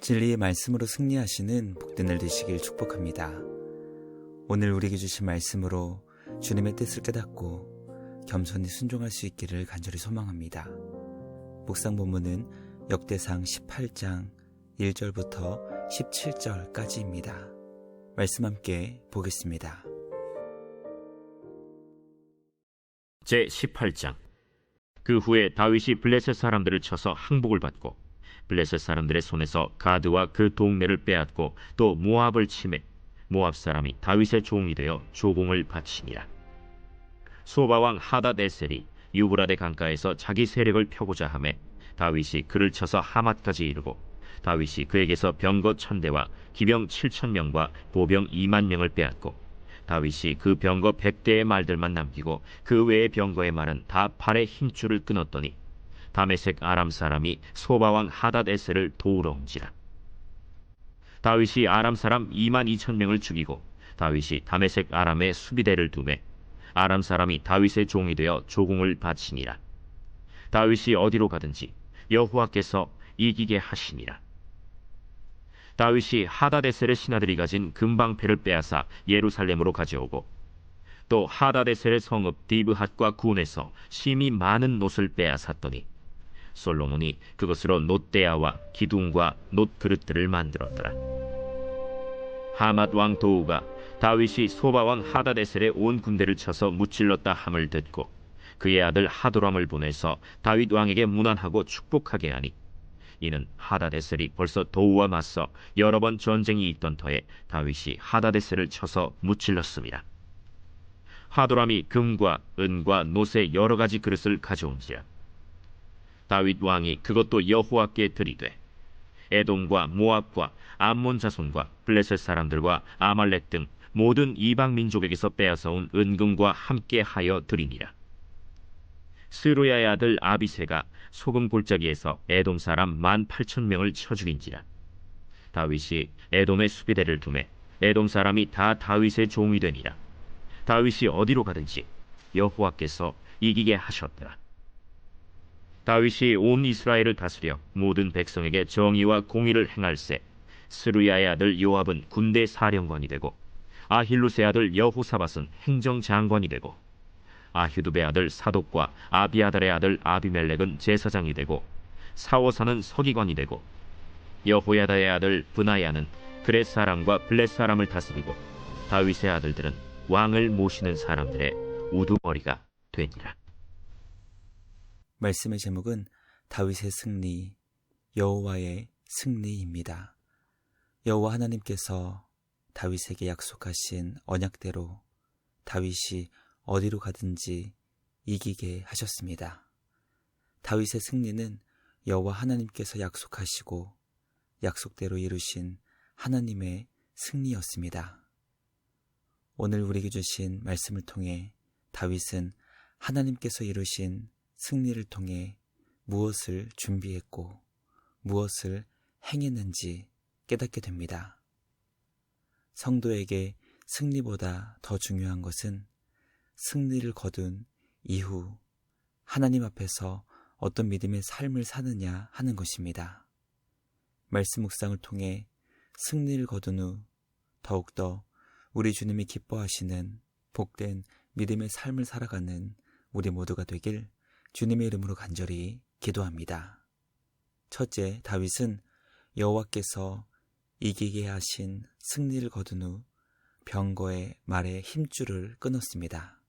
진리의 말씀으로 승리하시는 복된 날 되시길 축복합니다. 오늘 우리에게 주신 말씀으로 주님의 뜻을 깨닫고 겸손히 순종할 수 있기를 간절히 소망합니다. 묵상 본문은 역대상 18장 1절부터 17절까지입니다. 말씀 함께 보겠습니다. 제18장. 그 후에 다윗이 블레셋 사람들을 쳐서 항복을 받고 블레셋 사람들의 손에서 가드와 그 동네를 빼앗고 또 모압을 치매 모압 사람이 다윗의 종이 되어 조공을 바치니라. 소바왕 하닷에셀이 유브라데 강가에서 자기 세력을 펴고자 하매 다윗이 그를 쳐서 하맛까지 이르고 다윗이 그에게서 병거 1000대와 기병 7000명과 보병 20000명을 빼앗고 다윗이 그 병거 100대의 말들만 남기고 그 외의 병거의 말은 다 팔의 힘줄을 끊었더니 다메섹 아람 사람이 소바왕 하닷에셀을 도우러 온지라. 다윗이 아람 사람 22000명을 죽이고 다윗이 다메섹 아람에 수비대를 두매 아람 사람이 다윗의 종이 되어 조공을 바치니라. 다윗이 어디로 가든지 여호와께서 이기게 하시니라. 다윗이 하닷에셀의 신하들이 가진 금방패를 빼앗아 예루살렘으로 가져오고 또 하닷에셀의 성읍 디브핫과 군에서 심히 많은 놋을 빼앗았더니 솔로몬이 그것으로 놋대야와 기둥과 놋그릇들을 만들었더라. 하맛 왕 도우가 다윗이 소바 왕 하닷에셀의 온 군대를 쳐서 무찔렀다 함을 듣고 그의 아들 하도람을 보내서 다윗 왕에게 문안하고 축복하게 하니 이는 하닷에셀이 벌써 도우와 맞서 여러 번 전쟁이 있던 터에 다윗이 하닷에셀을 쳐서 무찔렀습니다. 하도람이 금과 은과 놋의 여러 가지 그릇을 가져온지라. 다윗 왕이 그것도 여호와께 드리되 에돔과 모압과 암몬 자손과 블레셋 사람들과 아말렉 등 모든 이방 민족에게서 빼앗아온 은금과 함께 하여 드리니라. 스루야의 아들 아비새가 소금 골짜기에서 에돔 사람 18,000명을 쳐 죽인지라. 다윗이 에돔의 수비대를 두매 에돔 사람이 다 다윗의 종이 되니라. 다윗이 어디로 가든지 여호와께서 이기게 하셨더라. 다윗이 온 이스라엘을 다스려 모든 백성에게 정의와 공의를 행할세 스루야의 아들 요압은 군대 사령관이 되고 아힐루스의 아들 여호사밧은 행정장관이 되고 아휴두베의 아들 사독과 아비아달의 아들 아비멜렉은 제사장이 되고 사오사는 서기관이 되고 여호야다의 아들 브나야는 그렛 사람과 블렛 사람을 다스리고 다윗의 아들들은 왕을 모시는 사람들의 우두머리가 되니라. 말씀의 제목은 다윗의 승리, 여호와의 승리입니다. 여호와 하나님께서 다윗에게 약속하신 언약대로 다윗이 어디로 가든지 이기게 하셨습니다. 다윗의 승리는 여호와 하나님께서 약속하시고 약속대로 이루신 하나님의 승리였습니다. 오늘 우리에게 주신 말씀을 통해 다윗은 하나님께서 이루신 승리를 통해 무엇을 준비했고 무엇을 행했는지 깨닫게 됩니다. 성도에게 승리보다 더 중요한 것은 승리를 거둔 이후 하나님 앞에서 어떤 믿음의 삶을 사느냐 하는 것입니다. 말씀 묵상을 통해 승리를 거둔 후 더욱더 우리 주님이 기뻐하시는 복된 믿음의 삶을 살아가는 우리 모두가 되길 주님의 이름으로 간절히 기도합니다. 첫째, 다윗은 여호와께서 이기게 하신 승리를 거둔 후 병거의 말의 힘줄을 끊었습니다.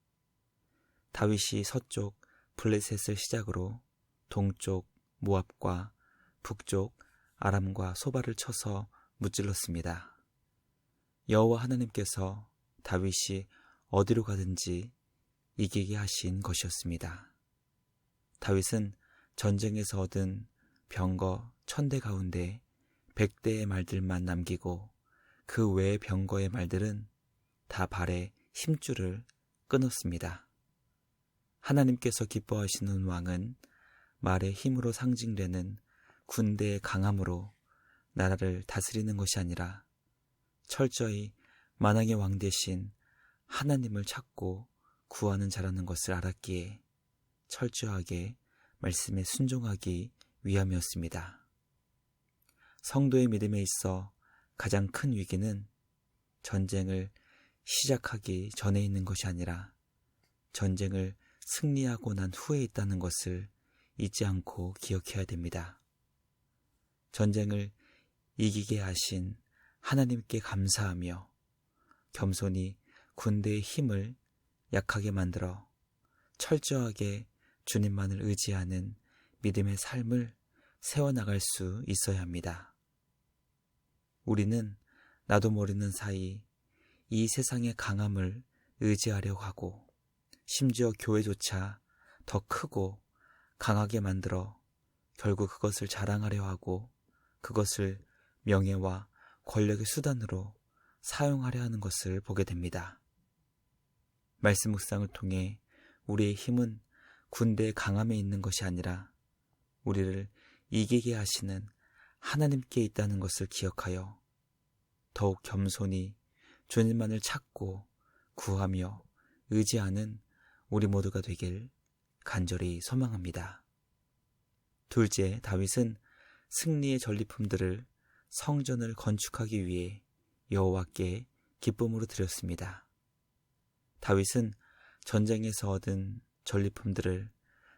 다윗이 서쪽 블레셋을 시작으로 동쪽 모압과 북쪽 아람과 소바를 쳐서 무찔렀습니다. 여호와 하나님께서 다윗이 어디로 가든지 이기게 하신 것이었습니다. 다윗은 전쟁에서 얻은 병거 1000대 가운데 100대의 말들만 남기고 그 외의 병거의 말들은 다 발에 힘줄을 끊었습니다. 하나님께서 기뻐하시는 왕은 말의 힘으로 상징되는 군대의 강함으로 나라를 다스리는 것이 아니라 철저히 만왕의 왕 대신 하나님을 찾고 구하는 자라는 것을 알았기에 철저하게 말씀에 순종하기 위함이었습니다. 성도의 믿음에 있어 가장 큰 위기는 전쟁을 시작하기 전에 있는 것이 아니라 전쟁을 승리하고 난 후에 있다는 것을 잊지 않고 기억해야 됩니다. 전쟁을 이기게 하신 하나님께 감사하며 겸손히 군대의 힘을 약하게 만들어 철저하게 주님만을 의지하는 믿음의 삶을 세워나갈 수 있어야 합니다. 우리는 나도 모르는 사이 이 세상의 강함을 의지하려고 하고 심지어 교회조차 더 크고 강하게 만들어 결국 그것을 자랑하려 하고 그것을 명예와 권력의 수단으로 사용하려 하는 것을 보게 됩니다. 말씀 묵상을 통해 우리의 힘은 군대의 강함에 있는 것이 아니라 우리를 이기게 하시는 하나님께 있다는 것을 기억하여 더욱 겸손히 주님만을 찾고 구하며 의지하는 우리 모두가 되길 간절히 소망합니다. 둘째, 다윗은 승리의 전리품들을 성전을 건축하기 위해 여호와께 기쁨으로 드렸습니다. 다윗은 전쟁에서 얻은 전리품들을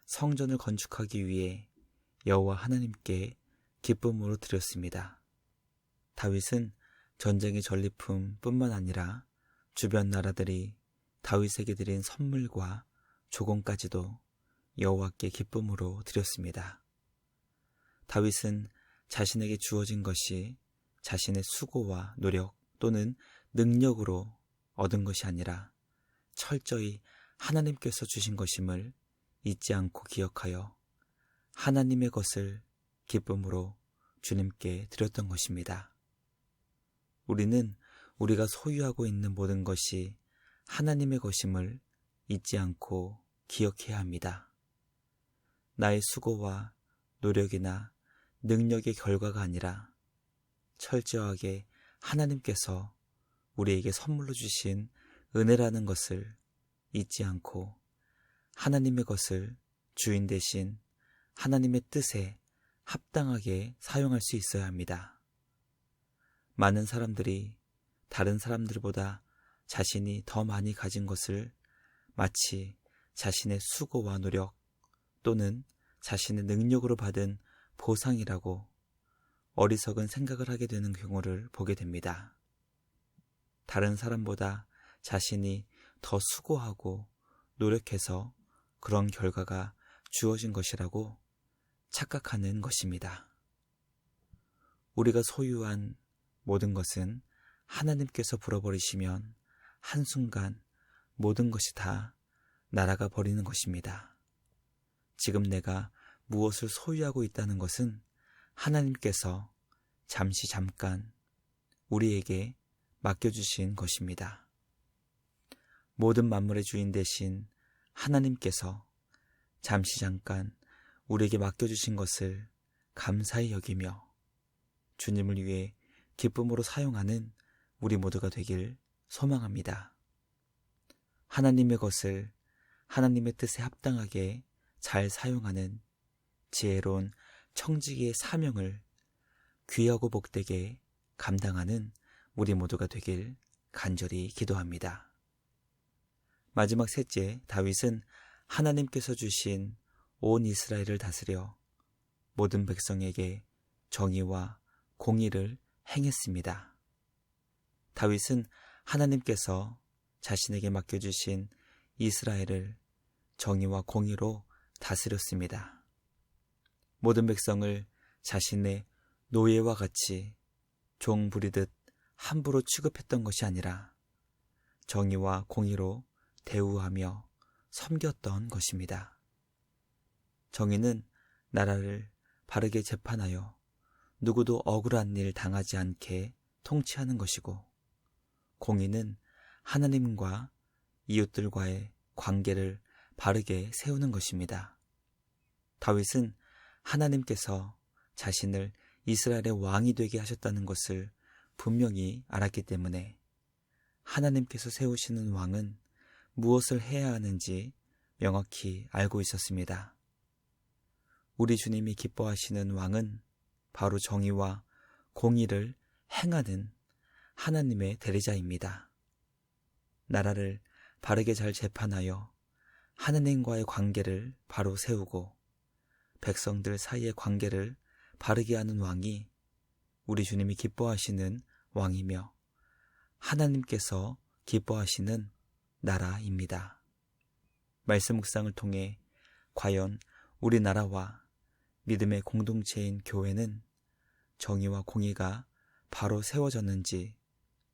성전을 건축하기 위해 여호와 하나님께 기쁨으로 드렸습니다. 다윗은 전쟁의 전리품 뿐만 아니라 주변 나라들이 다윗에게 드린 선물과 조공까지도 여호와께 기쁨으로 드렸습니다. 다윗은 자신에게 주어진 것이 자신의 수고와 노력 또는 능력으로 얻은 것이 아니라 철저히 하나님께서 주신 것임을 잊지 않고 기억하여 하나님의 것을 기쁨으로 주님께 드렸던 것입니다. 우리는 우리가 소유하고 있는 모든 것이 하나님의 것임을 잊지 않고 기억해야 합니다. 나의 수고와 노력이나 능력의 결과가 아니라 철저하게 하나님께서 우리에게 선물로 주신 은혜라는 것을 잊지 않고 하나님의 것을 주인 대신 하나님의 뜻에 합당하게 사용할 수 있어야 합니다. 많은 사람들이 다른 사람들보다 자신이 더 많이 가진 것을 마치 자신의 수고와 노력 또는 자신의 능력으로 받은 보상이라고 어리석은 생각을 하게 되는 경우를 보게 됩니다. 다른 사람보다 자신이 더 수고하고 노력해서 그런 결과가 주어진 것이라고 착각하는 것입니다. 우리가 소유한 모든 것은 하나님께서 불어버리시면 한순간 모든 것이 다 날아가 버리는 것입니다. 지금 내가 무엇을 소유하고 있다는 것은 하나님께서 잠깐 우리에게 맡겨주신 것입니다. 모든 만물의 주인 되신 하나님께서 잠깐 우리에게 맡겨주신 것을 감사히 여기며 주님을 위해 기쁨으로 사용하는 우리 모두가 되길 소망합니다. 하나님의 것을 하나님의 뜻에 합당하게 잘 사용하는 지혜로운 청지기의 사명을 귀하고 복되게 감당하는 우리 모두가 되길 간절히 기도합니다. 마지막 셋째, 다윗은 하나님께서 주신 온 이스라엘을 다스려 모든 백성에게 정의와 공의를 행했습니다. 다윗은 하나님께서 자신에게 맡겨주신 이스라엘을 정의와 공의로 다스렸습니다. 모든 백성을 자신의 노예와 같이 종 부리듯 함부로 취급했던 것이 아니라 정의와 공의로 대우하며 섬겼던 것입니다. 정의는 나라를 바르게 재판하여 누구도 억울한 일 당하지 않게 통치하는 것이고, 공의는 하나님과 이웃들과의 관계를 바르게 세우는 것입니다. 다윗은 하나님께서 자신을 이스라엘의 왕이 되게 하셨다는 것을 분명히 알았기 때문에 하나님께서 세우시는 왕은 무엇을 해야 하는지 명확히 알고 있었습니다. 우리 주님이 기뻐하시는 왕은 바로 정의와 공의를 행하는 하나님의 대리자입니다. 나라를 바르게 잘 재판하여 하나님과의 관계를 바로 세우고 백성들 사이의 관계를 바르게 하는 왕이 우리 주님이 기뻐하시는 왕이며 하나님께서 기뻐하시는 나라입니다. 말씀 묵상을 통해 과연 우리나라와 믿음의 공동체인 교회는 정의와 공의가 바로 세워졌는지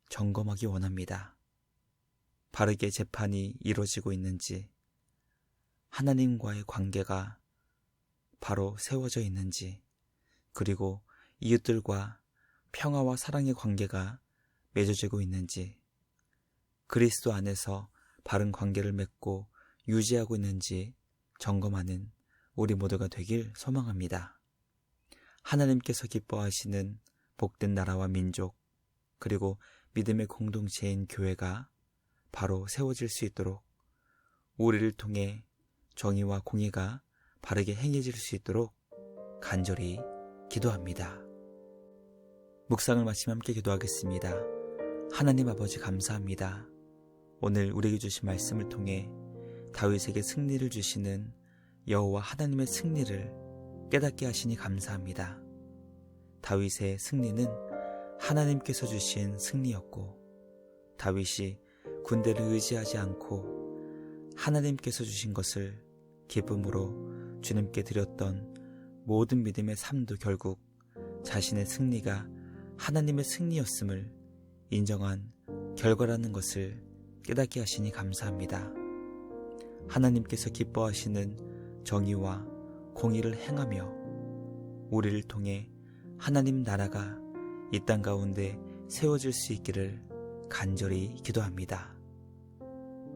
점검하기 원합니다. 바르게 재판이 이루어지고 있는지, 하나님과의 관계가 바로 세워져 있는지, 그리고 이웃들과 평화와 사랑의 관계가 맺어지고 있는지, 그리스도 안에서 바른 관계를 맺고 유지하고 있는지 점검하는 우리 모두가 되길 소망합니다. 하나님께서 기뻐하시는 복된 나라와 민족, 그리고 믿음의 공동체인 교회가 바로 세워질 수 있도록 우리를 통해 정의와 공의가 바르게 행해질 수 있도록 간절히 기도합니다. 묵상을 마치며 함께 기도하겠습니다. 하나님 아버지 감사합니다. 오늘 우리에게 주신 말씀을 통해 다윗에게 승리를 주시는 여호와 하나님의 승리를 깨닫게 하시니 감사합니다. 다윗의 승리는 하나님께서 주신 승리였고, 다윗이 군대를 의지하지 않고 하나님께서 주신 것을 기쁨으로 주님께 드렸던 모든 믿음의 삶도 결국 자신의 승리가 하나님의 승리였음을 인정한 결과라는 것을 깨닫게 하시니 감사합니다. 하나님께서 기뻐하시는 정의와 공의를 행하며 우리를 통해 하나님 나라가 이 땅 가운데 세워질 수 있기를 간절히 기도합니다.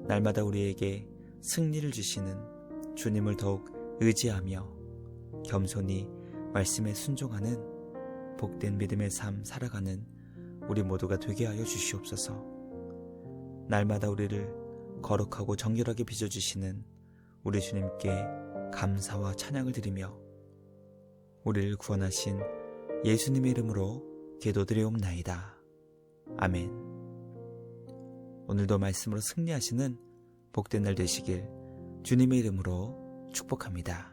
날마다 우리에게 승리를 주시는 주님을 더욱 의지하며 겸손히 말씀에 순종하는 복된 믿음의 삶 살아가는 우리 모두가 되게 하여 주시옵소서. 날마다 우리를 거룩하고 정결하게 빚어주시는 우리 주님께 감사와 찬양을 드리며 우리를 구원하신 예수님의 이름으로 기도드리옵나이다. 아멘. 오늘도 말씀으로 승리하시는 복된 날 되시길 주님의 이름으로 축복합니다.